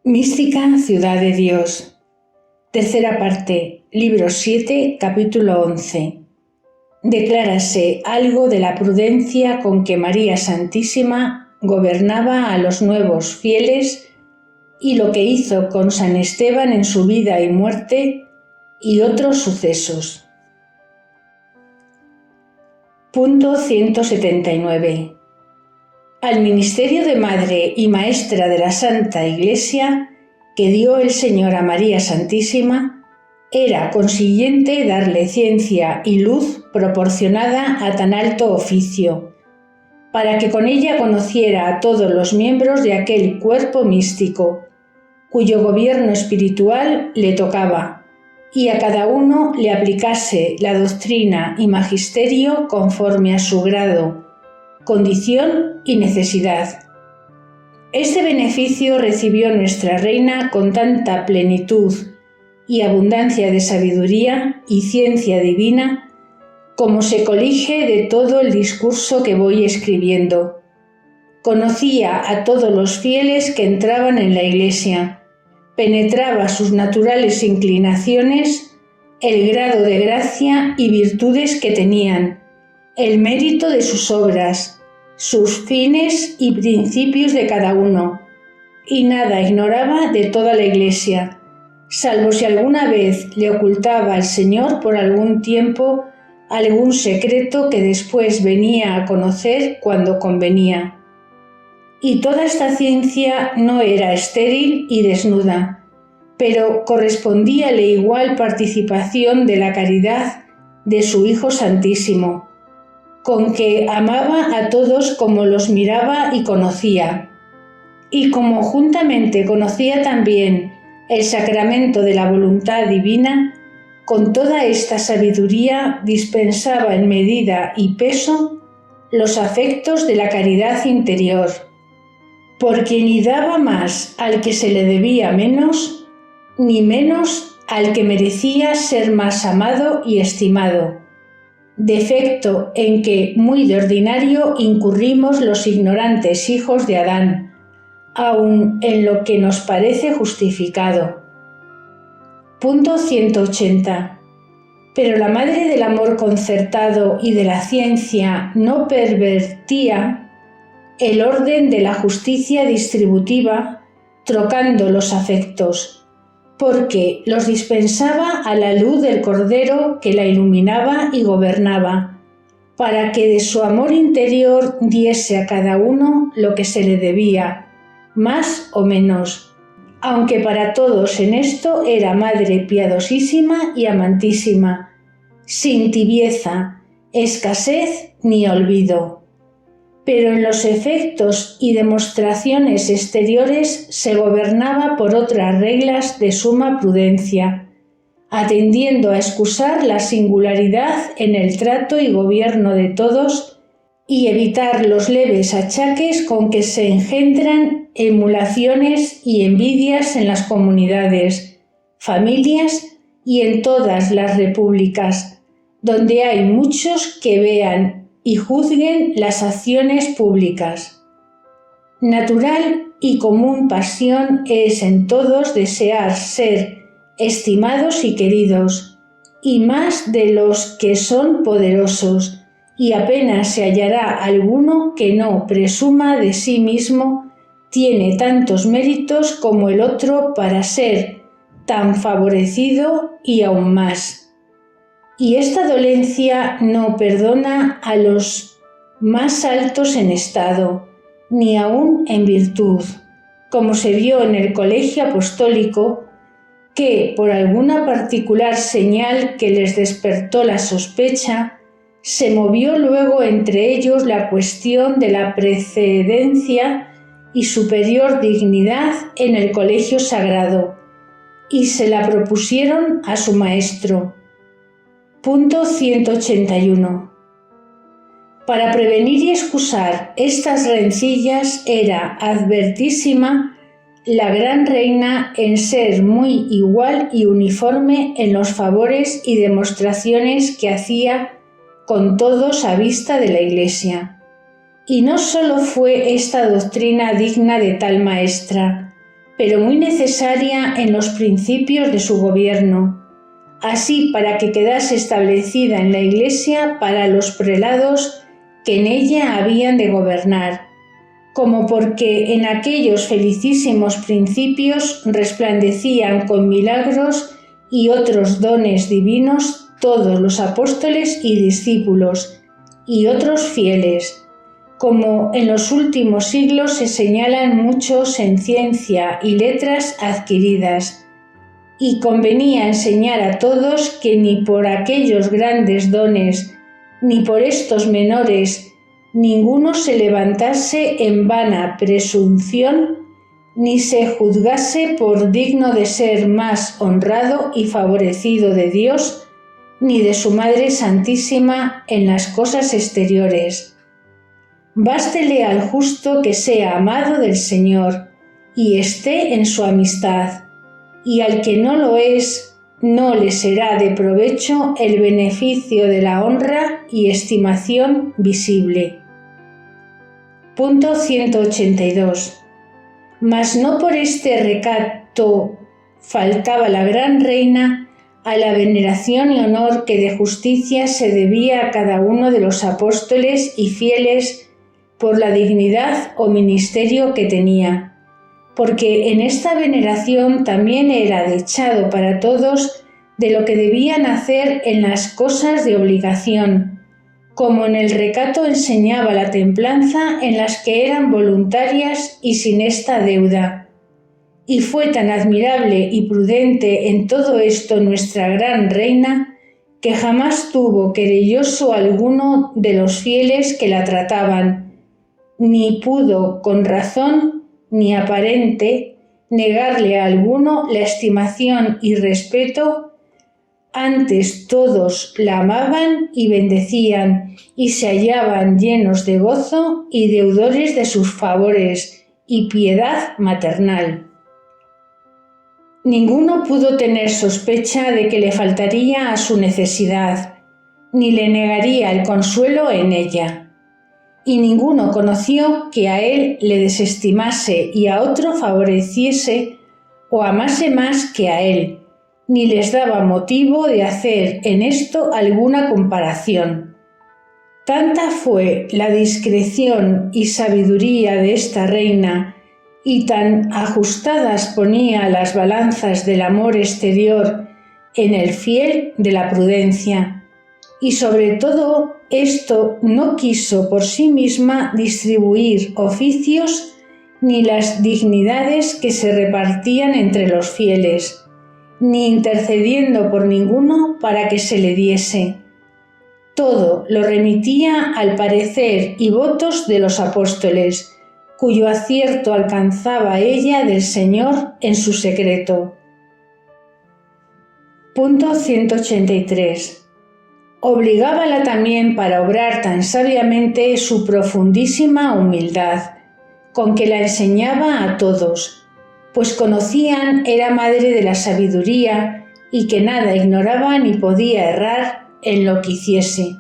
Mística Ciudad de Dios. Tercera parte, libro 7, capítulo 11. Declárase algo de la prudencia con que María Santísima gobernaba a los nuevos fieles y lo que hizo con San Esteban en su vida y muerte y otros sucesos. Punto 179. Al ministerio de Madre y Maestra de la Santa Iglesia que dio el Señor a María Santísima, era consiguiente darle ciencia y luz proporcionada a tan alto oficio, para que con ella conociera a todos los miembros de aquel cuerpo místico, cuyo gobierno espiritual le tocaba, y a cada uno le aplicase la doctrina y magisterio conforme a su grado, condición y necesidad. Este beneficio recibió nuestra Reina con tanta plenitud y abundancia de sabiduría y ciencia divina como se colige de todo el discurso que voy escribiendo. Conocía a todos los fieles que entraban en la Iglesia, penetraba sus naturales inclinaciones, el grado de gracia y virtudes que tenían, el mérito de sus obras, sus fines y principios de cada uno, y nada ignoraba de toda la Iglesia, salvo si alguna vez le ocultaba al Señor por algún tiempo algún secreto que después venía a conocer cuando convenía. Y toda esta ciencia no era estéril y desnuda, pero correspondíale igual participación de la caridad de su Hijo Santísimo, con que amaba a todos como los miraba y conocía, y como juntamente conocía también el sacramento de la voluntad divina, con toda esta sabiduría dispensaba en medida y peso los afectos de la caridad interior, porque ni daba más al que se le debía menos, ni menos al que merecía ser más amado y estimado, defecto en que muy de ordinario incurrimos los ignorantes hijos de Adán, aun en lo que nos parece justificado. Punto 180. Pero la Madre del Amor concertado y de la ciencia no pervertía el orden de la justicia distributiva, trocando los afectos, porque los dispensaba a la luz del Cordero que la iluminaba y gobernaba, para que de su amor interior diese a cada uno lo que se le debía, más o menos, aunque para todos en esto era Madre piadosísima y amantísima, sin tibieza, escasez ni olvido. Pero en los efectos y demostraciones exteriores se gobernaba por otras reglas de suma prudencia, atendiendo a excusar la singularidad en el trato y gobierno de todos y evitar los leves achaques con que se engendran emulaciones y envidias en las comunidades, familias y en todas las repúblicas, donde hay muchos que vean y juzguen las acciones públicas. Natural y común pasión es en todos desear ser estimados y queridos, y más de los que son poderosos, y apenas se hallará alguno que no presuma de sí mismo tiene tantos méritos como el otro para ser tan favorecido y aún más. Y esta dolencia no perdona a los más altos en estado, ni aun en virtud, como se vio en el colegio apostólico, que, por alguna particular señal que les despertó la sospecha, se movió luego entre ellos la cuestión de la precedencia y superior dignidad en el colegio sagrado, y se la propusieron a su maestro. Punto 181. Para prevenir y excusar estas rencillas era advertísima la gran reina en ser muy igual y uniforme en los favores y demostraciones que hacía con todos a vista de la Iglesia. Y no solo fue esta doctrina digna de tal maestra, pero muy necesaria en los principios de su gobierno, así para que quedase establecida en la Iglesia para los prelados que en ella habían de gobernar, como porque en aquellos felicísimos principios resplandecían con milagros y otros dones divinos todos los apóstoles y discípulos, y otros fieles, como en los últimos siglos se señalan muchos en ciencia y letras adquiridas, y convenía enseñar a todos que ni por aquellos grandes dones, ni por estos menores, ninguno se levantase en vana presunción, ni se juzgase por digno de ser más honrado y favorecido de Dios, ni de su Madre Santísima en las cosas exteriores. Bástele al justo que sea amado del Señor y esté en su amistad, y al que no lo es, no le será de provecho el beneficio de la honra y estimación visible. Punto 182. Mas no por este recato faltaba la gran reina a la veneración y honor que de justicia se debía a cada uno de los apóstoles y fieles por la dignidad o ministerio que tenía, porque en esta veneración también era dechado para todos de lo que debían hacer en las cosas de obligación, como en el recato enseñaba la templanza en las que eran voluntarias y sin esta deuda. Y fue tan admirable y prudente en todo esto nuestra gran reina, que jamás tuvo querelloso alguno de los fieles que la trataban, ni pudo con razón ni aparente negarle a alguno la estimación y respeto. Antes todos la amaban y bendecían, y se hallaban llenos de gozo y deudores de sus favores y piedad maternal. Ninguno pudo tener sospecha de que le faltaría a su necesidad, ni le negaría el consuelo en ella. Y ninguno conoció que a él le desestimase y a otro favoreciese o amase más que a él, ni les daba motivo de hacer en esto alguna comparación. Tanta fue la discreción y sabiduría de esta reina, y tan ajustadas ponía las balanzas del amor exterior en el fiel de la prudencia, y sobre todo esto no quiso por sí misma distribuir oficios ni las dignidades que se repartían entre los fieles, ni intercediendo por ninguno para que se le diese. Todo lo remitía al parecer y votos de los apóstoles, cuyo acierto alcanzaba ella del Señor en su secreto. Punto 183. Obligábala también para obrar tan sabiamente su profundísima humildad, con que la enseñaba a todos, pues conocían era madre de la sabiduría y que nada ignoraba ni podía errar en lo que hiciese.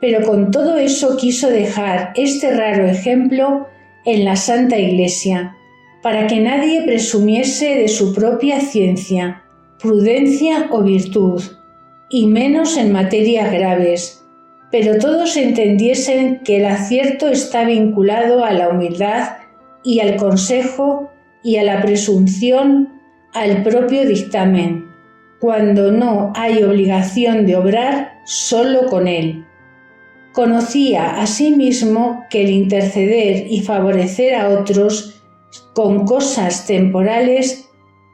Pero con todo eso quiso dejar este raro ejemplo en la Santa Iglesia, para que nadie presumiese de su propia ciencia, prudencia o virtud, y menos en materias graves, pero todos entendiesen que el acierto está vinculado a la humildad y al consejo y a la presunción al propio dictamen, cuando no hay obligación de obrar solo con él. Conocía asimismo que el interceder y favorecer a otros con cosas temporales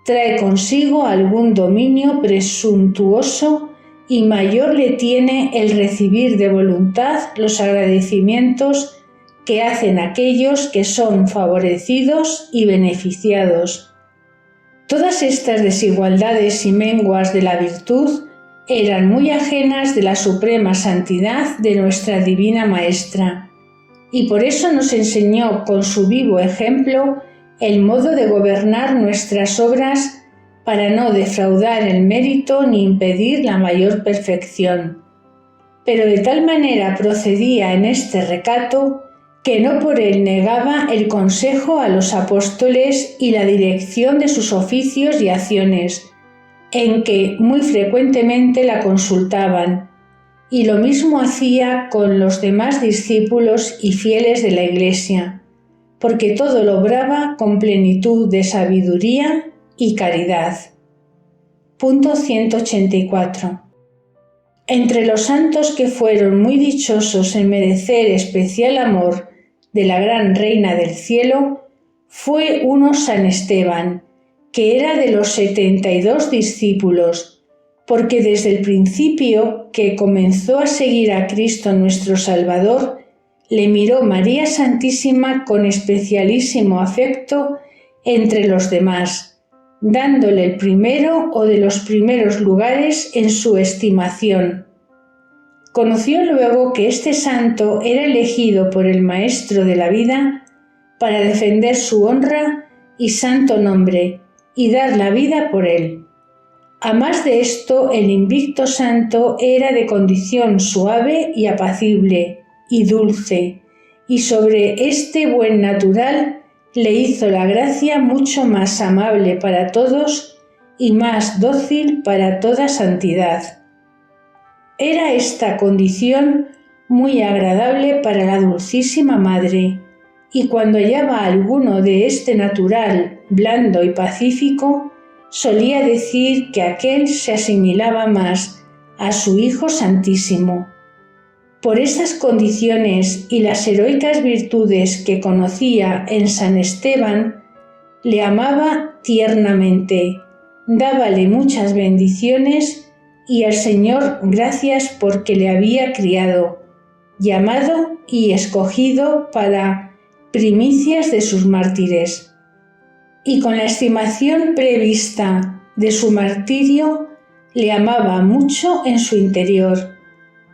trae consigo algún dominio presuntuoso y mayor le tiene el recibir de voluntad los agradecimientos que hacen aquellos que son favorecidos y beneficiados. Todas estas desigualdades y menguas de la virtud eran muy ajenas de la suprema santidad de nuestra Divina Maestra, y por eso nos enseñó con su vivo ejemplo el modo de gobernar nuestras obras para no defraudar el mérito ni impedir la mayor perfección. Pero de tal manera procedía en este recato que no por él negaba el consejo a los apóstoles y la dirección de sus oficios y acciones, en que muy frecuentemente la consultaban, y lo mismo hacía con los demás discípulos y fieles de la Iglesia, porque todo lo obraba con plenitud de sabiduría y caridad. Punto 184. Entre los santos que fueron muy dichosos en merecer especial amor de la gran Reina del Cielo, fue uno San Esteban, que era de los 72 discípulos, porque desde el principio que comenzó a seguir a Cristo nuestro Salvador, le miró María Santísima con especialísimo afecto entre los demás, dándole el primero o de los primeros lugares en su estimación. Conoció luego que este santo era elegido por el Maestro de la vida para defender su honra y santo nombre y dar la vida por él. A más de esto, el invicto santo era de condición suave y apacible y dulce, y sobre este buen natural le hizo la gracia mucho más amable para todos y más dócil para toda santidad. Era esta condición muy agradable para la Dulcísima Madre, y cuando hallaba a alguno de este natural blando y pacífico, solía decir que aquél se asimilaba más a su Hijo Santísimo. Por estas condiciones y las heroicas virtudes que conocía en San Esteban, le amaba tiernamente, dábale muchas bendiciones y al Señor gracias porque le había criado, llamado y escogido para primicias de sus mártires. Y con la estimación prevista de su martirio, le amaba mucho en su interior,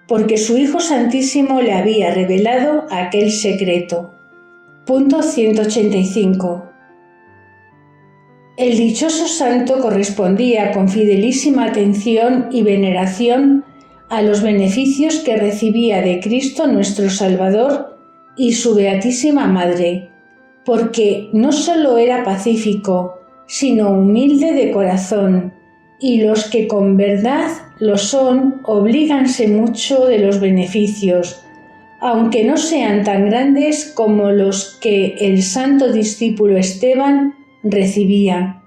porque su Hijo Santísimo le había revelado aquel secreto. Punto 185. El dichoso santo correspondía con fidelísima atención y veneración a los beneficios que recibía de Cristo nuestro Salvador y su Beatísima Madre, porque no solo era pacífico, sino humilde de corazón, y los que con verdad lo son oblíganse mucho de los beneficios, aunque no sean tan grandes como los que el santo discípulo Esteban recibía.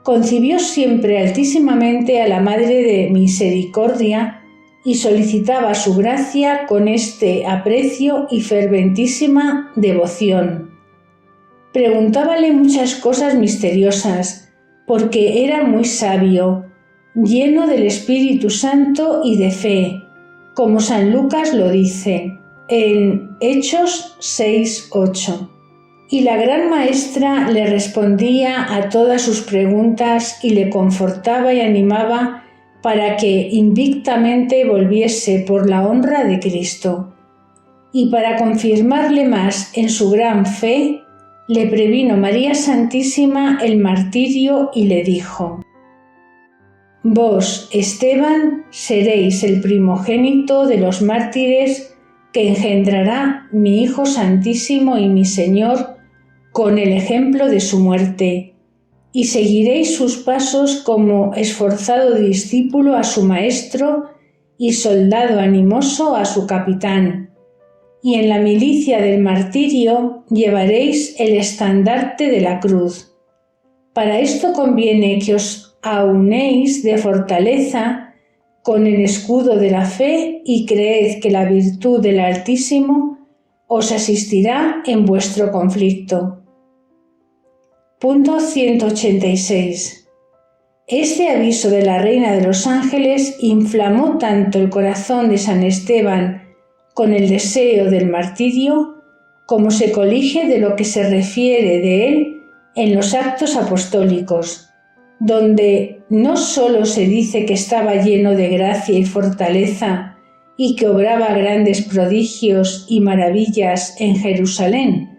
Concibió siempre altísimamente a la Madre de Misericordia y solicitaba su gracia con este aprecio y ferventísima devoción. Preguntábale muchas cosas misteriosas, porque era muy sabio, lleno del Espíritu Santo y de fe, como San Lucas lo dice en Hechos 6:8. Y la gran maestra le respondía a todas sus preguntas y le confortaba y animaba para que invictamente volviese por la honra de Cristo. Y para confirmarle más en su gran fe, le previno María Santísima el martirio y le dijo: Vos, Esteban, seréis el primogénito de los mártires que engendrará mi Hijo Santísimo y mi Señor con el ejemplo de su muerte, y seguiréis sus pasos como esforzado discípulo a su maestro y soldado animoso a su capitán, y en la milicia del martirio llevaréis el estandarte de la cruz. Para esto conviene que os aunéis de fortaleza con el escudo de la fe y creed que la virtud del Altísimo os asistirá en vuestro conflicto. Punto 186. Este aviso de la Reina de los Ángeles inflamó tanto el corazón de San Esteban con el deseo del martirio, como se colige de lo que se refiere de él en los Actos Apostólicos, donde no solo se dice que estaba lleno de gracia y fortaleza y que obraba grandes prodigios y maravillas en Jerusalén,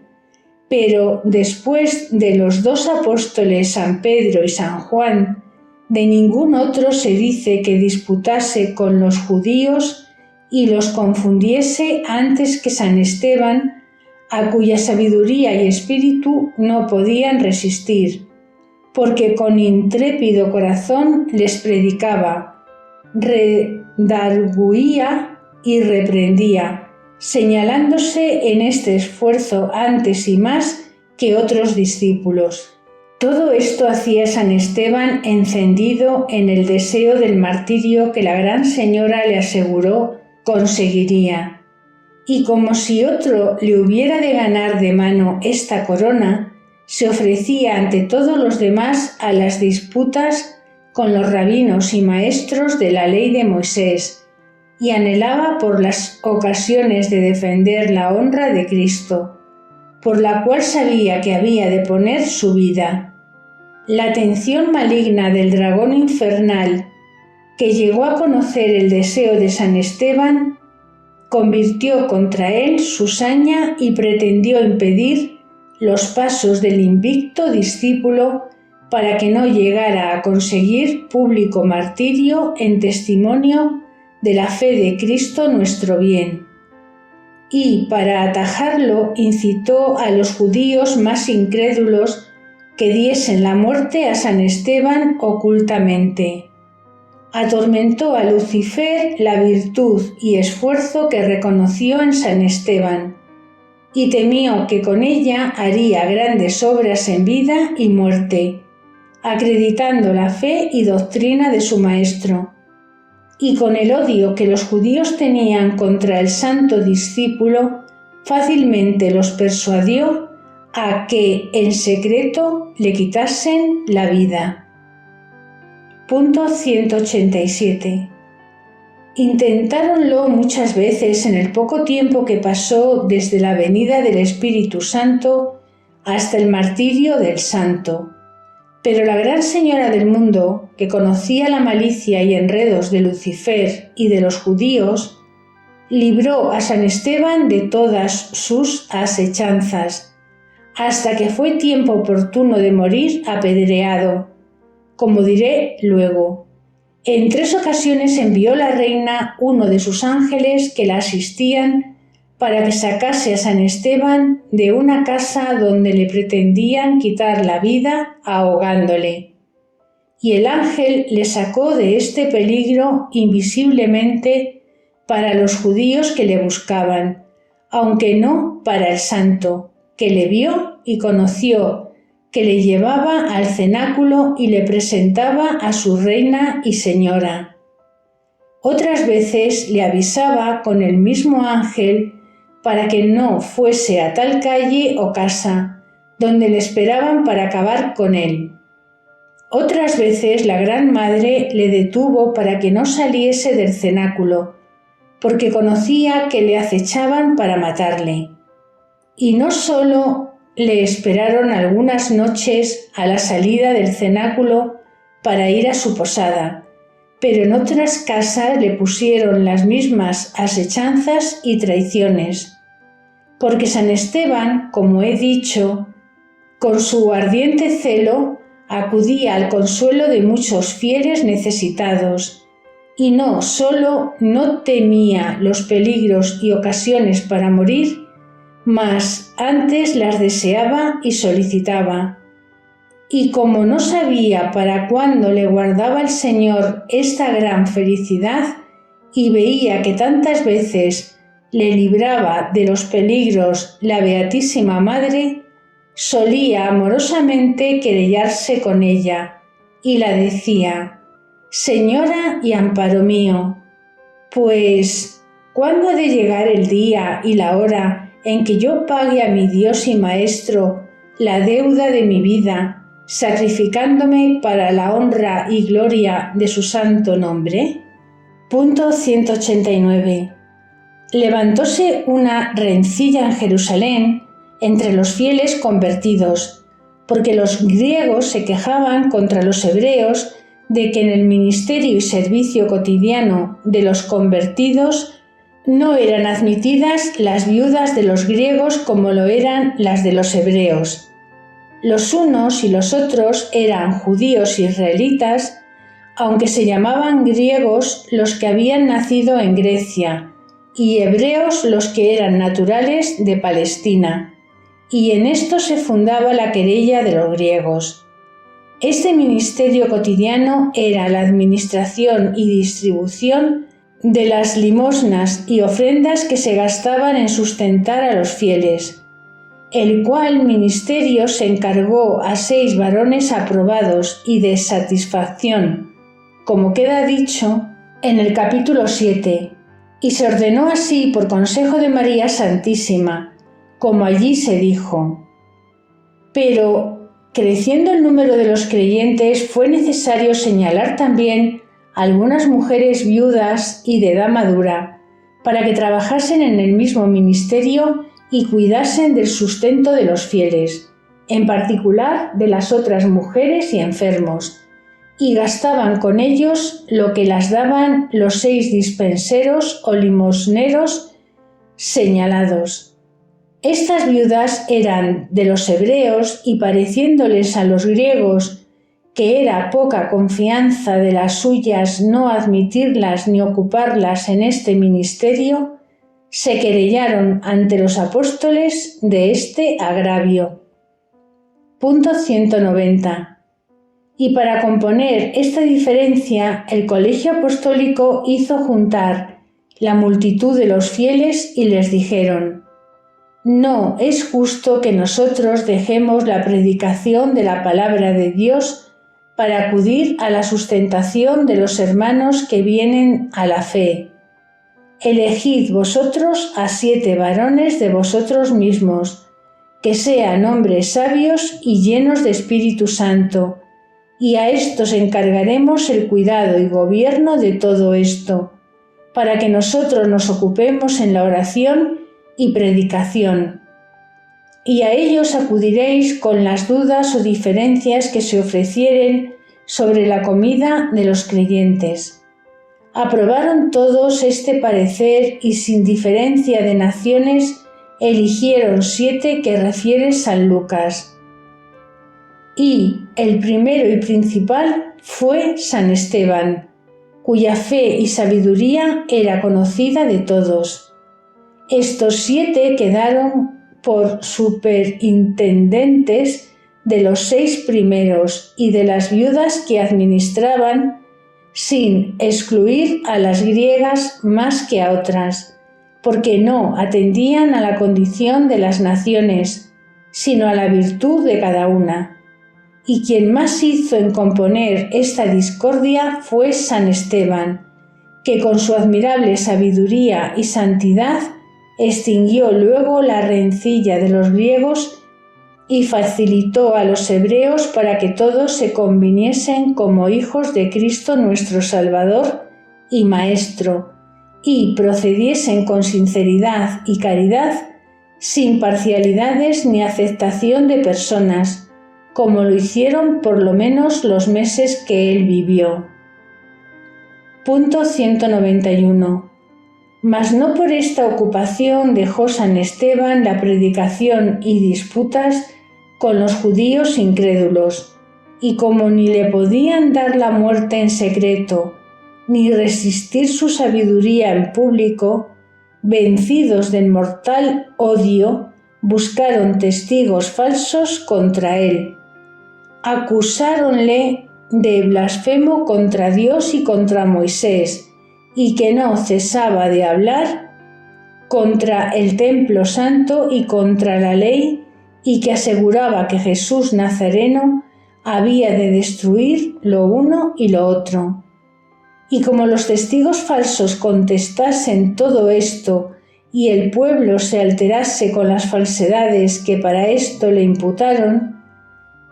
pero después de los dos apóstoles San Pedro y San Juan, de ningún otro se dice que disputase con los judíos y los confundiese antes que San Esteban, a cuya sabiduría y espíritu no podían resistir, porque con intrépido corazón les predicaba, redarguía y reprendía, señalándose en este esfuerzo antes y más que otros discípulos. Todo esto hacía San Esteban encendido en el deseo del martirio que la Gran Señora le aseguró conseguiría. Y como si otro le hubiera de ganar de mano esta corona, se ofrecía ante todos los demás a las disputas con los rabinos y maestros de la ley de Moisés, y anhelaba por las ocasiones de defender la honra de Cristo, por la cual sabía que había de poner su vida. La atención maligna del dragón infernal, que llegó a conocer el deseo de San Esteban, convirtió contra él su saña y pretendió impedir los pasos del invicto discípulo para que no llegara a conseguir público martirio en testimonio de la fe de Cristo nuestro bien. Y para atajarlo incitó a los judíos más incrédulos que diesen la muerte a San Esteban ocultamente. Atormentó a Lucifer la virtud y esfuerzo que reconoció en San Esteban, y temió que con ella haría grandes obras en vida y muerte, acreditando la fe y doctrina de su maestro. Y con el odio que los judíos tenían contra el santo discípulo, fácilmente los persuadió a que en secreto le quitasen la vida. Punto 187. Intentáronlo muchas veces en el poco tiempo que pasó desde la venida del Espíritu Santo hasta el martirio del santo. Pero la Gran Señora del mundo, que conocía la malicia y enredos de Lucifer y de los judíos, libró a San Esteban de todas sus asechanzas, hasta que fue tiempo oportuno de morir apedreado, como diré luego. En 3 ocasiones envió la reina uno de sus ángeles que la asistían para que sacase a San Esteban de una casa donde le pretendían quitar la vida ahogándole. Y el ángel le sacó de este peligro invisiblemente para los judíos que le buscaban, aunque no para el santo, que le vio y conoció, que le llevaba al cenáculo y le presentaba a su reina y señora. Otras veces le avisaba con el mismo ángel para que no fuese a tal calle o casa, donde le esperaban para acabar con él. Otras veces la Gran Madre le detuvo para que no saliese del cenáculo, porque conocía que le acechaban para matarle. Y no solo le esperaron algunas noches a la salida del cenáculo para ir a su posada, pero en otras casas le pusieron las mismas asechanzas y traiciones, porque San Esteban, como he dicho, con su ardiente celo acudía al consuelo de muchos fieles necesitados, y no solo no temía los peligros y ocasiones para morir, mas antes las deseaba y solicitaba. Y como no sabía para cuándo le guardaba el Señor esta gran felicidad, y veía que tantas veces le libraba de los peligros la Beatísima Madre, solía amorosamente querellarse con ella, y la decía: «Señora y amparo mío, pues, ¿cuándo ha de llegar el día y la hora en que yo pague a mi Dios y Maestro la deuda de mi vida, sacrificándome para la honra y gloria de su santo nombre?» Punto 189. Levantóse una rencilla en Jerusalén entre los fieles convertidos, porque los griegos se quejaban contra los hebreos de que en el ministerio y servicio cotidiano de los convertidos no eran admitidas las viudas de los griegos como lo eran las de los hebreos. Los unos y los otros eran judíos israelitas, aunque se llamaban griegos los que habían nacido en Grecia, y hebreos los que eran naturales de Palestina, y en esto se fundaba la querella de los griegos. Este ministerio cotidiano era la administración y distribución de las limosnas y ofrendas que se gastaban en sustentar a los fieles, el cual ministerio se encargó a 6 varones aprobados y de satisfacción, como queda dicho en el capítulo 7, y se ordenó así por consejo de María Santísima, como allí se dijo. Pero, creciendo el número de los creyentes, fue necesario señalar también algunas mujeres viudas y de edad madura, para que trabajasen en el mismo ministerio y cuidasen del sustento de los fieles, en particular de las otras mujeres y enfermos, y gastaban con ellos lo que las daban los 6 dispenseros o limosneros señalados. Estas viudas eran de los hebreos y pareciéndoles a los griegos que era poca confianza de las suyas no admitirlas ni ocuparlas en este ministerio, se querellaron ante los apóstoles de este agravio. Punto 190. Y para componer esta diferencia, el Colegio Apostólico hizo juntar la multitud de los fieles y les dijeron: no es justo que nosotros dejemos la predicación de la palabra de Dios para acudir a la sustentación de los hermanos que vienen a la fe. Elegid vosotros a 7 varones de vosotros mismos, que sean hombres sabios y llenos de Espíritu Santo, y a estos encargaremos el cuidado y gobierno de todo esto, para que nosotros nos ocupemos en la oración y predicación. Y a ellos acudiréis con las dudas o diferencias que se ofrecieren sobre la comida de los creyentes. Aprobaron todos este parecer y sin diferencia de naciones eligieron 7 que refiere San Lucas. Y el primero y principal fue San Esteban, cuya fe y sabiduría era conocida de todos. Estos 7 quedaron por superintendentes de los 6 primeros y de las viudas que administraban, sin excluir a las griegas más que a otras, porque no atendían a la condición de las naciones, sino a la virtud de cada una. Y quien más hizo en componer esta discordia fue San Esteban, que con su admirable sabiduría y santidad extinguió luego la rencilla de los griegos y facilitó a los hebreos para que todos se conviniesen como hijos de Cristo nuestro Salvador y Maestro, y procediesen con sinceridad y caridad, sin parcialidades ni aceptación de personas, como lo hicieron por lo menos los meses que él vivió. Punto 191. Mas no por esta ocupación dejó San Esteban la predicación y disputas con los judíos incrédulos, y como ni le podían dar la muerte en secreto, ni resistir su sabiduría en público, vencidos del mortal odio, buscaron testigos falsos contra él. Acusáronle de blasfemo contra Dios y contra Moisés, y que no cesaba de hablar contra el templo santo y contra la ley, y que aseguraba que Jesús Nazareno había de destruir lo uno y lo otro. Y como los testigos falsos contestasen todo esto y el pueblo se alterase con las falsedades que para esto le imputaron,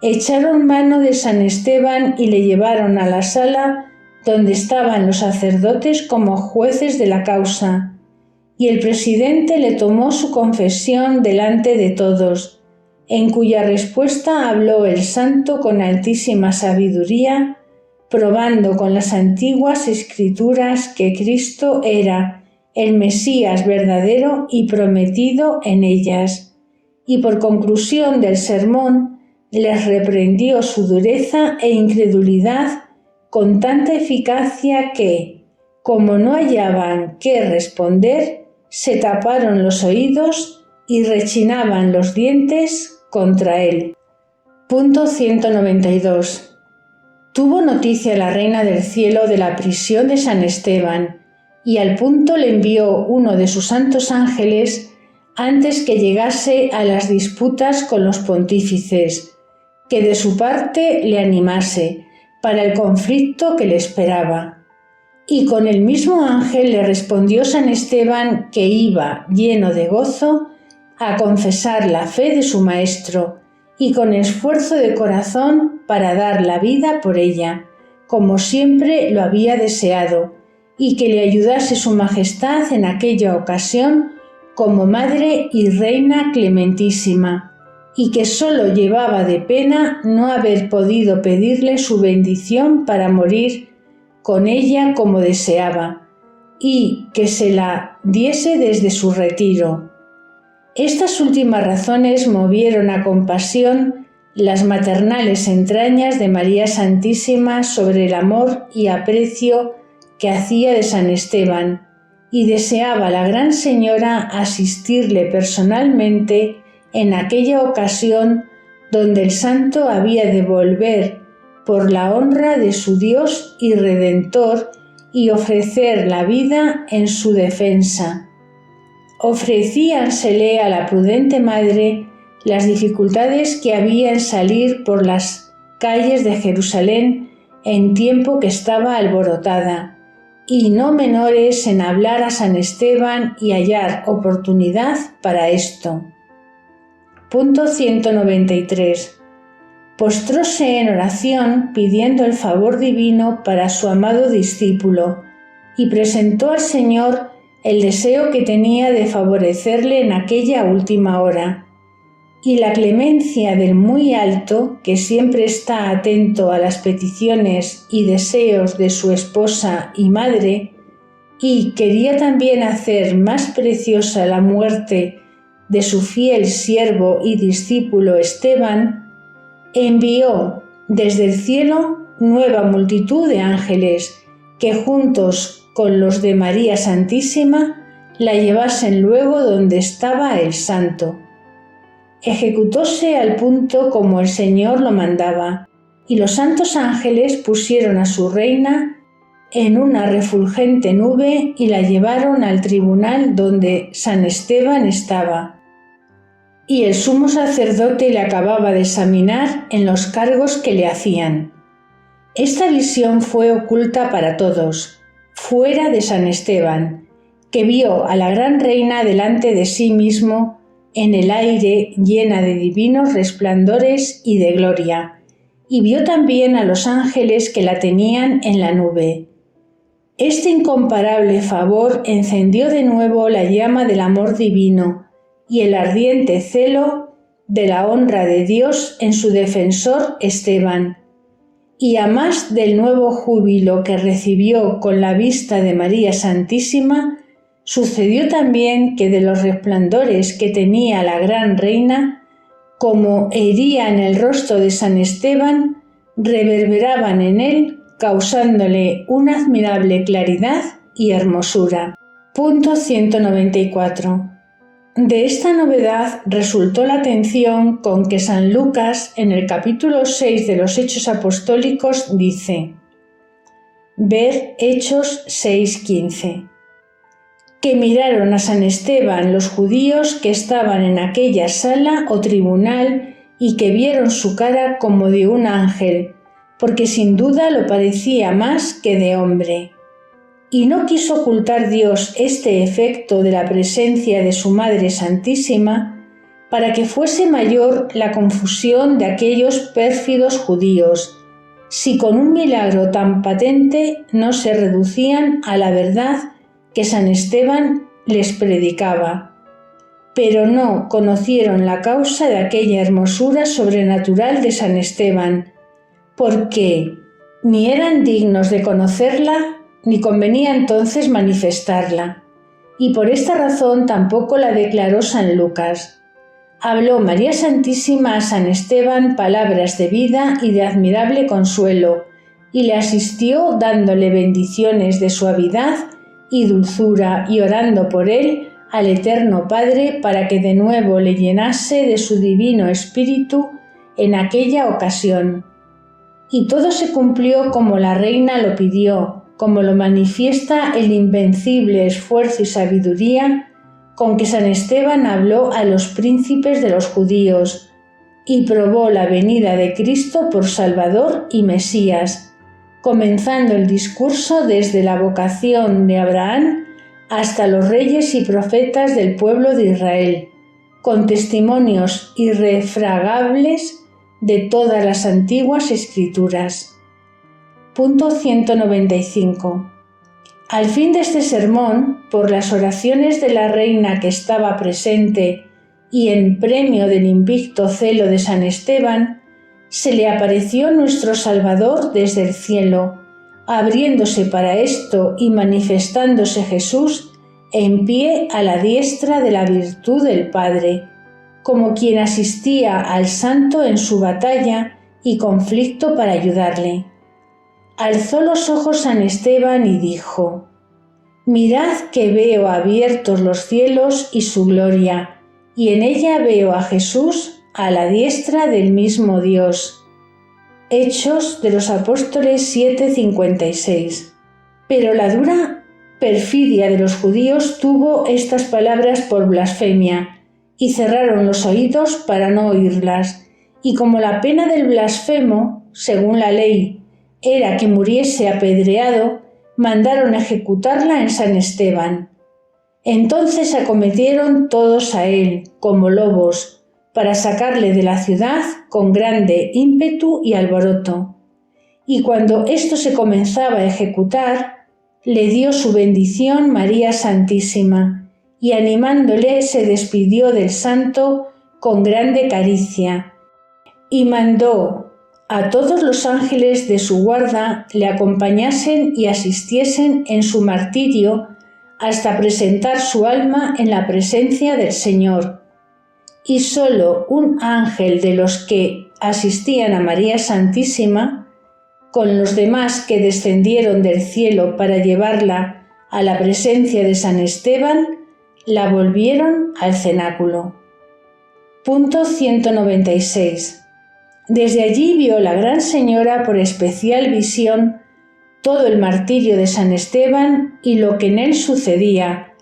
echaron mano de San Esteban y le llevaron a la sala donde estaban los sacerdotes como jueces de la causa, y el presidente le tomó su confesión delante de todos, en cuya respuesta habló el santo con altísima sabiduría, probando con las antiguas escrituras que Cristo era el Mesías verdadero y prometido en ellas, y por conclusión del sermón les reprendió su dureza e incredulidad con tanta eficacia que, como no hallaban qué responder, se taparon los oídos y rechinaban los dientes contra él. Punto 192. Tuvo noticia la Reina del Cielo de la prisión de San Esteban, y al punto le envió uno de sus santos ángeles antes que llegase a las disputas con los pontífices, que de su parte le animase para el conflicto que le esperaba. Y con el mismo ángel le respondió San Esteban que iba, lleno de gozo, a confesar la fe de su maestro, y con esfuerzo de corazón para dar la vida por ella, como siempre lo había deseado, y que le ayudase su majestad en aquella ocasión como Madre y Reina clementísima, y que sólo llevaba de pena no haber podido pedirle su bendición para morir con ella como deseaba, y que se la diese desde su retiro. Estas últimas razones movieron a compasión las maternales entrañas de María Santísima sobre el amor y aprecio que hacía de San Esteban, y deseaba la Gran Señora asistirle personalmente en aquella ocasión donde el santo había de volver por la honra de su Dios y Redentor y ofrecer la vida en su defensa. Ofrecíansele a la prudente madre las dificultades que había en salir por las calles de Jerusalén en tiempo que estaba alborotada, y no menores en hablar a San Esteban y hallar oportunidad para esto. Punto 193. Postróse en oración pidiendo el favor divino para su amado discípulo y presentó al Señor el deseo que tenía de favorecerle en aquella última hora. Y la clemencia del Muy Alto, que siempre está atento a las peticiones y deseos de su esposa y madre, y quería también hacer más preciosa la muerte de su fiel siervo y discípulo Esteban, envió desde el cielo nueva multitud de ángeles que juntos con los de María Santísima la llevasen luego donde estaba el santo. Ejecutóse al punto como el Señor lo mandaba, y los santos ángeles pusieron a su reina en una refulgente nube y la llevaron al tribunal donde San Esteban estaba. Y el sumo sacerdote le acababa de examinar en los cargos que le hacían. Esta visión fue oculta para todos, fuera de San Esteban, que vio a la gran reina delante de sí mismo en el aire llena de divinos resplandores y de gloria, y vio también a los ángeles que la tenían en la nube. Este incomparable favor encendió de nuevo la llama del amor divino y el ardiente celo de la honra de Dios en su defensor Esteban, y a más del nuevo júbilo que recibió con la vista de María Santísima, sucedió también que de los resplandores que tenía la gran reina, como hería en el rostro de San Esteban, reverberaban en él, causándole una admirable claridad y hermosura. Punto 194. De esta novedad resultó la atención con que San Lucas, en el capítulo 6 de los Hechos Apostólicos, dice: ver Hechos 6:15, que miraron a San Esteban los judíos que estaban en aquella sala o tribunal y que vieron su cara como de un ángel, porque sin duda lo parecía más que de hombre. Y no quiso ocultar Dios este efecto de la presencia de su Madre Santísima para que fuese mayor la confusión de aquellos pérfidos judíos, si con un milagro tan patente no se reducían a la verdad que San Esteban les predicaba. Pero no conocieron la causa de aquella hermosura sobrenatural de San Esteban, porque ni eran dignos de conocerla, ni convenía entonces manifestarla, y por esta razón tampoco la declaró San Lucas. Habló María Santísima a San Esteban palabras de vida y de admirable consuelo, y le asistió dándole bendiciones de suavidad y dulzura y orando por él al Eterno Padre para que de nuevo le llenase de su divino espíritu en aquella ocasión. Y todo se cumplió como la reina lo pidió, como lo manifiesta el invencible esfuerzo y sabiduría con que San Esteban habló a los príncipes de los judíos y probó la venida de Cristo por Salvador y Mesías, comenzando el discurso desde la vocación de Abraham hasta los reyes y profetas del pueblo de Israel, con testimonios irrefragables de todas las antiguas escrituras. Punto 195. Al fin de este sermón, por las oraciones de la reina que estaba presente y en premio del invicto celo de San Esteban, se le apareció nuestro Salvador desde el cielo, abriéndose para esto y manifestándose Jesús en pie a la diestra de la virtud del Padre, como quien asistía al santo en su batalla y conflicto para ayudarle. Alzó los ojos San Esteban y dijo: «Mirad que veo abiertos los cielos y su gloria, y en ella veo a Jesús a la diestra del mismo Dios». Hechos de los Apóstoles 7:56. Pero la dura perfidia de los judíos tuvo estas palabras por blasfemia, y cerraron los oídos para no oírlas, y como la pena del blasfemo, según la ley, era que muriese apedreado, mandaron ejecutarla en San Esteban. Entonces acometieron todos a él, como lobos, para sacarle de la ciudad con grande ímpetu y alboroto. Y cuando esto se comenzaba a ejecutar, le dio su bendición María Santísima, y animándole se despidió del santo con grande caricia, y mandó a todos los ángeles de su guarda le acompañasen y asistiesen en su martirio hasta presentar su alma en la presencia del Señor. Y sólo un ángel de los que asistían a María Santísima, con los demás que descendieron del cielo para llevarla a la presencia de San Esteban, la volvieron al cenáculo. Punto 196. Desde allí vio la Gran Señora por especial visión todo el martirio de San Esteban y lo que en él sucedía,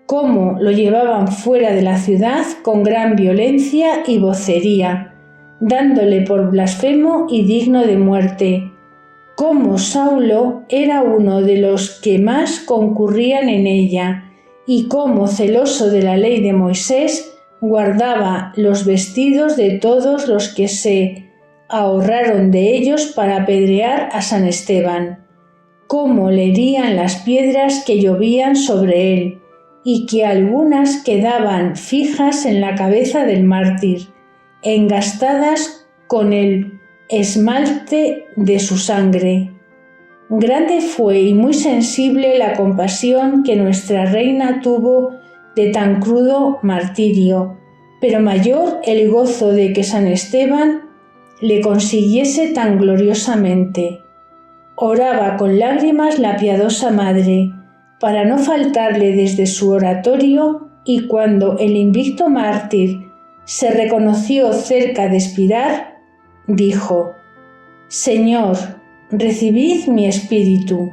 cómo lo llevaban fuera de la ciudad con gran violencia y vocería, dándole por blasfemo y digno de muerte, cómo Saulo era uno de los que más concurrían en ella, y cómo, celoso de la ley de Moisés, guardaba los vestidos de todos los que se ahorraron de ellos para apedrear a San Esteban, cómo le herían las piedras que llovían sobre él, y que algunas quedaban fijas en la cabeza del mártir, engastadas con el esmalte de su sangre. Grande fue y muy sensible la compasión que nuestra reina tuvo de tan crudo martirio, pero mayor el gozo de que San Esteban le consiguiese tan gloriosamente. Oraba con lágrimas la piadosa madre, para no faltarle desde su oratorio, y cuando el invicto mártir se reconoció cerca de expirar, dijo: «Señor, recibid mi espíritu».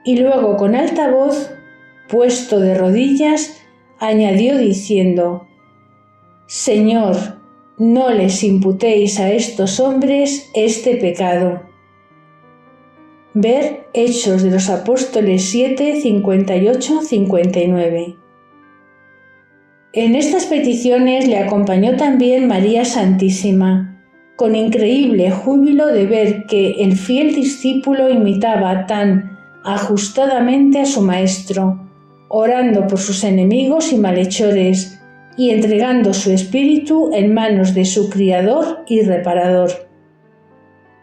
Y luego con alta voz, puesto de rodillas, añadió diciendo: «Señor, no les imputéis a estos hombres este pecado». Ver Hechos de los Apóstoles 7, 58-59. En estas peticiones le acompañó también María Santísima, con increíble júbilo de ver que el fiel discípulo imitaba tan ajustadamente a su maestro, orando por sus enemigos y malhechores, y entregando su espíritu en manos de su Criador y Reparador.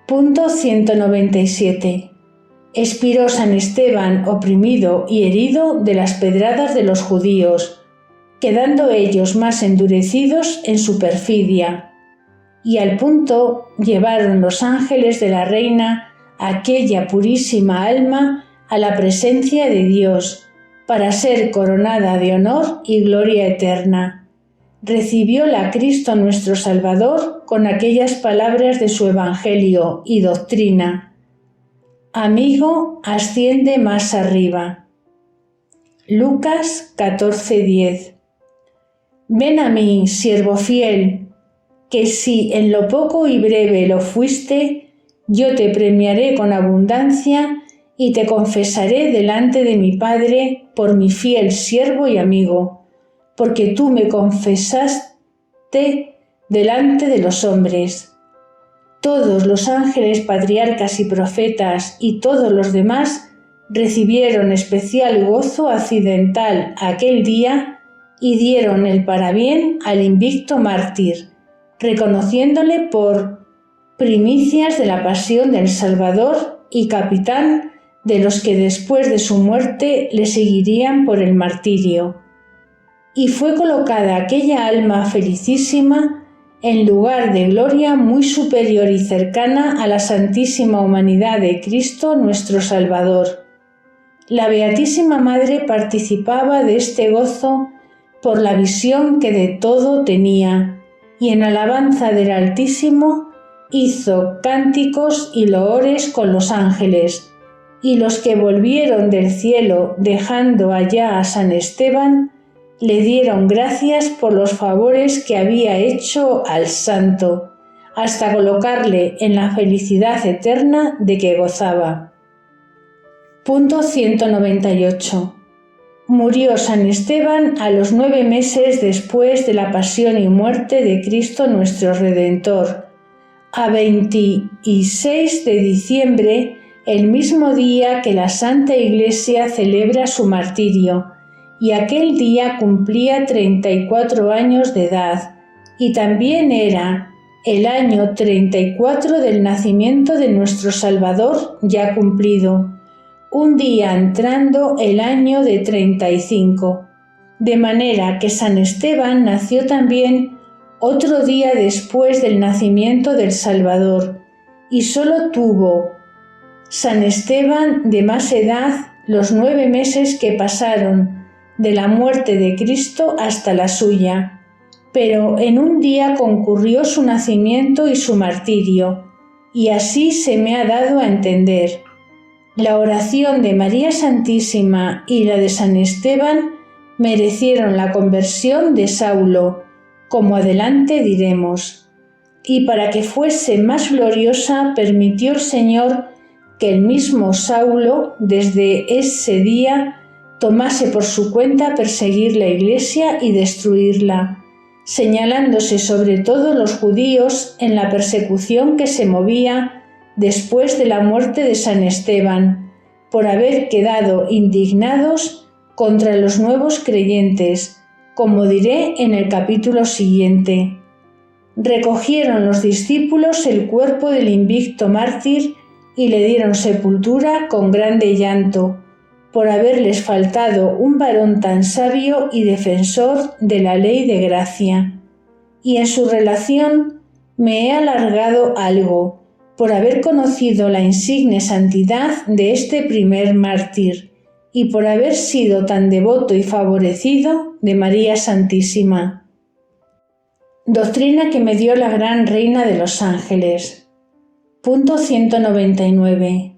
Punto 197. Expiró San Esteban oprimido y herido de las pedradas de los judíos, quedando ellos más endurecidos en su perfidia. Y al punto llevaron los ángeles de la reina aquella purísima alma a la presencia de Dios, para ser coronada de honor y gloria eterna. Recibióla Cristo nuestro Salvador con aquellas palabras de su Evangelio y doctrina: Amigo, asciende más arriba. Lucas 14:10. Ven a mí, siervo fiel, que si en lo poco y breve lo fuiste, yo te premiaré con abundancia y te confesaré delante de mi Padre por mi fiel siervo y amigo, porque tú me confesaste delante de los hombres. Todos los ángeles, patriarcas y profetas y todos los demás recibieron especial gozo accidental aquel día y dieron el parabién al invicto mártir, reconociéndole por primicias de la pasión del Salvador y capitán de los que después de su muerte le seguirían por el martirio. Y fue colocada aquella alma felicísima en lugar de gloria muy superior y cercana a la santísima humanidad de Cristo nuestro Salvador. La Beatísima Madre participaba de este gozo por la visión que de todo tenía, y en alabanza del Altísimo hizo cánticos y loores con los ángeles, y los que volvieron del cielo dejando allá a San Esteban, le dieron gracias por los favores que había hecho al santo, hasta colocarle en la felicidad eterna de que gozaba. Punto 198. Murió San Esteban a los 9 meses después de la pasión y muerte de Cristo nuestro Redentor, a 26 de diciembre, el mismo día que la Santa Iglesia celebra su martirio, y aquel día cumplía 34 años de edad, y también era el año 34 del nacimiento de nuestro Salvador ya cumplido, un día entrando el año de 35, de manera que San Esteban nació también otro día después del nacimiento del Salvador, y solo tuvo San Esteban de más edad los 9 meses que pasaron de la muerte de Cristo hasta la suya, pero en un día concurrió su nacimiento y su martirio, y así se me ha dado a entender. La oración de María Santísima y la de San Esteban merecieron la conversión de Saulo, como adelante diremos, y para que fuese más gloriosa permitió el Señor que el mismo Saulo desde ese día tomase por su cuenta perseguir la Iglesia y destruirla, señalándose sobre todo los judíos en la persecución que se movía después de la muerte de San Esteban, por haber quedado indignados contra los nuevos creyentes, como diré en el capítulo siguiente. Recogieron los discípulos el cuerpo del invicto mártir y le dieron sepultura con grande llanto, por haberles faltado un varón tan sabio y defensor de la ley de gracia. Y en su relación me he alargado algo, por haber conocido la insigne santidad de este primer mártir, y por haber sido tan devoto y favorecido de María Santísima. Doctrina que me dio la gran Reina de los Ángeles. Punto 199.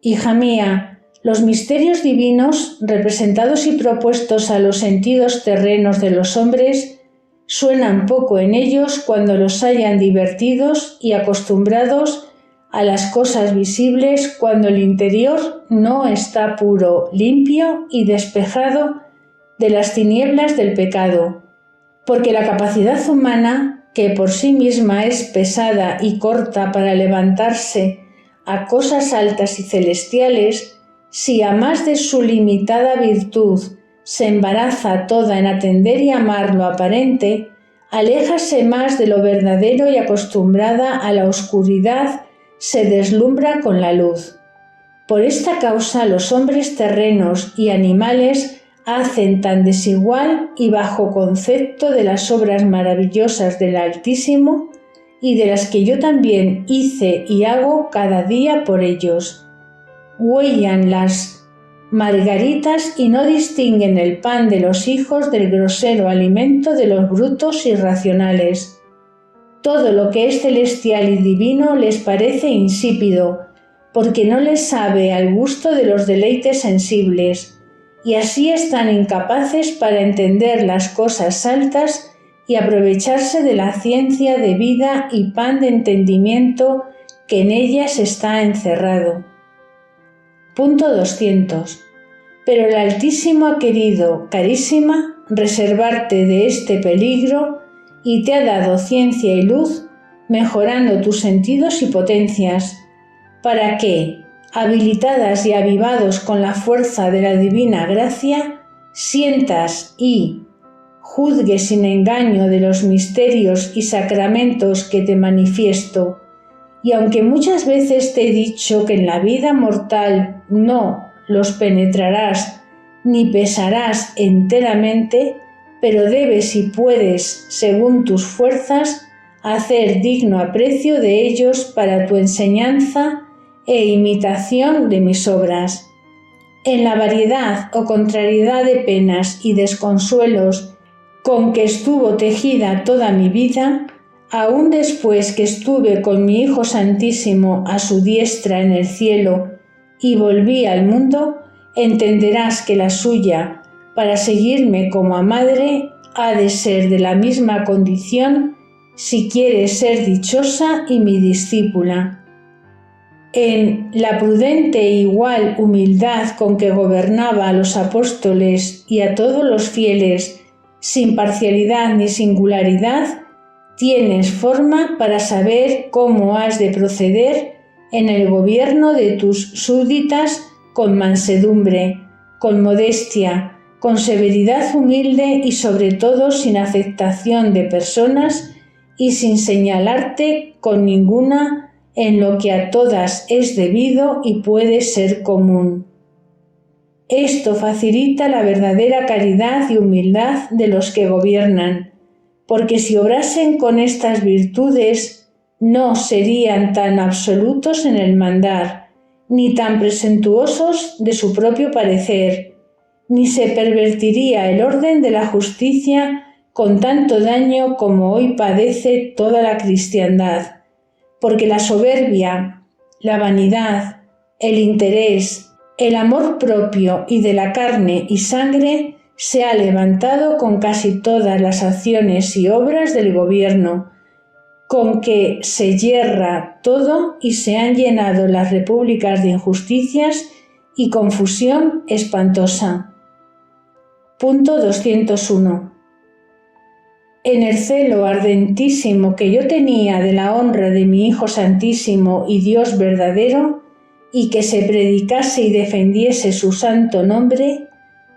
Hija mía, los misterios divinos, representados y propuestos a los sentidos terrenos de los hombres, suenan poco en ellos cuando los hayan divertidos y acostumbrados a las cosas visibles cuando el interior no está puro, limpio y despejado de las tinieblas del pecado, porque la capacidad humana, que por sí misma es pesada y corta para levantarse a cosas altas y celestiales, si a más de su limitada virtud se embaraza toda en atender y amar lo aparente, aléjase más de lo verdadero y acostumbrada a la oscuridad se deslumbra con la luz. Por esta causa los hombres terrenos y animales hacen tan desigual y bajo concepto de las obras maravillosas del Altísimo y de las que yo también hice y hago cada día por ellos. Huellan las margaritas y no distinguen el pan de los hijos del grosero alimento de los brutos irracionales. Todo lo que es celestial y divino les parece insípido, porque no les sabe al gusto de los deleites sensibles, y así están incapaces para entender las cosas altas y aprovecharse de la ciencia de vida y pan de entendimiento que en ellas está encerrado. Punto 200. Pero el Altísimo ha querido, carísima, reservarte de este peligro y te ha dado ciencia y luz, mejorando tus sentidos y potencias, para que, habilitadas y avivados con la fuerza de la divina gracia, sientas y juzgues sin engaño de los misterios y sacramentos que te manifiesto. Y aunque muchas veces te he dicho que en la vida mortal no los penetrarás ni pesarás enteramente, pero debes y puedes, según tus fuerzas, hacer digno aprecio de ellos para tu enseñanza e imitación de mis obras. En la variedad o contrariedad de penas y desconsuelos con que estuvo tejida toda mi vida, aun después que estuve con mi Hijo Santísimo a su diestra en el cielo y volví al mundo, entenderás que la suya, para seguirme como a madre, ha de ser de la misma condición si quiere ser dichosa y mi discípula. En la prudente e igual humildad con que gobernaba a los apóstoles y a todos los fieles, sin parcialidad ni singularidad, tienes forma para saber cómo has de proceder en el gobierno de tus súbditas con mansedumbre, con modestia, con severidad humilde y sobre todo sin aceptación de personas y sin señalarte con ninguna en lo que a todas es debido y puede ser común. Esto facilita la verdadera caridad y humildad de los que gobiernan, porque si obrasen con estas virtudes, no serían tan absolutos en el mandar, ni tan presuntuosos de su propio parecer, ni se pervertiría el orden de la justicia con tanto daño como hoy padece toda la cristiandad, porque la soberbia, la vanidad, el interés, el amor propio y de la carne y sangre se ha levantado con casi todas las acciones y obras del gobierno, con que se yerra todo y se han llenado las repúblicas de injusticias y confusión espantosa. Punto 201. En el celo ardentísimo que yo tenía de la honra de mi Hijo Santísimo y Dios verdadero, y que se predicase y defendiese su santo nombre,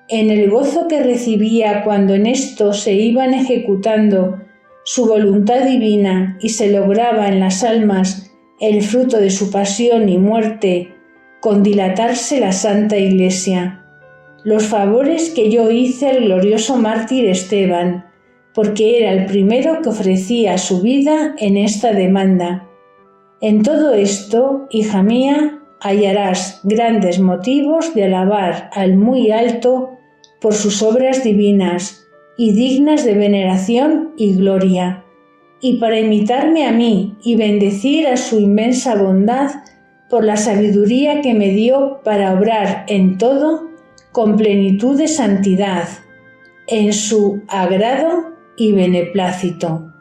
en el gozo que recibía cuando en esto se iban ejecutando su voluntad divina y se lograba en las almas el fruto de su pasión y muerte, con dilatarse la Santa Iglesia, los favores que yo hice al glorioso mártir Esteban, porque era el primero que ofrecía su vida en esta demanda. En todo esto, hija mía, hallarás grandes motivos de alabar al muy alto por sus obras divinas y dignas de veneración y gloria, y para imitarme a mí y bendecir a su inmensa bondad por la sabiduría que me dio para obrar en todo con plenitud de santidad, en su agrado y beneplácito.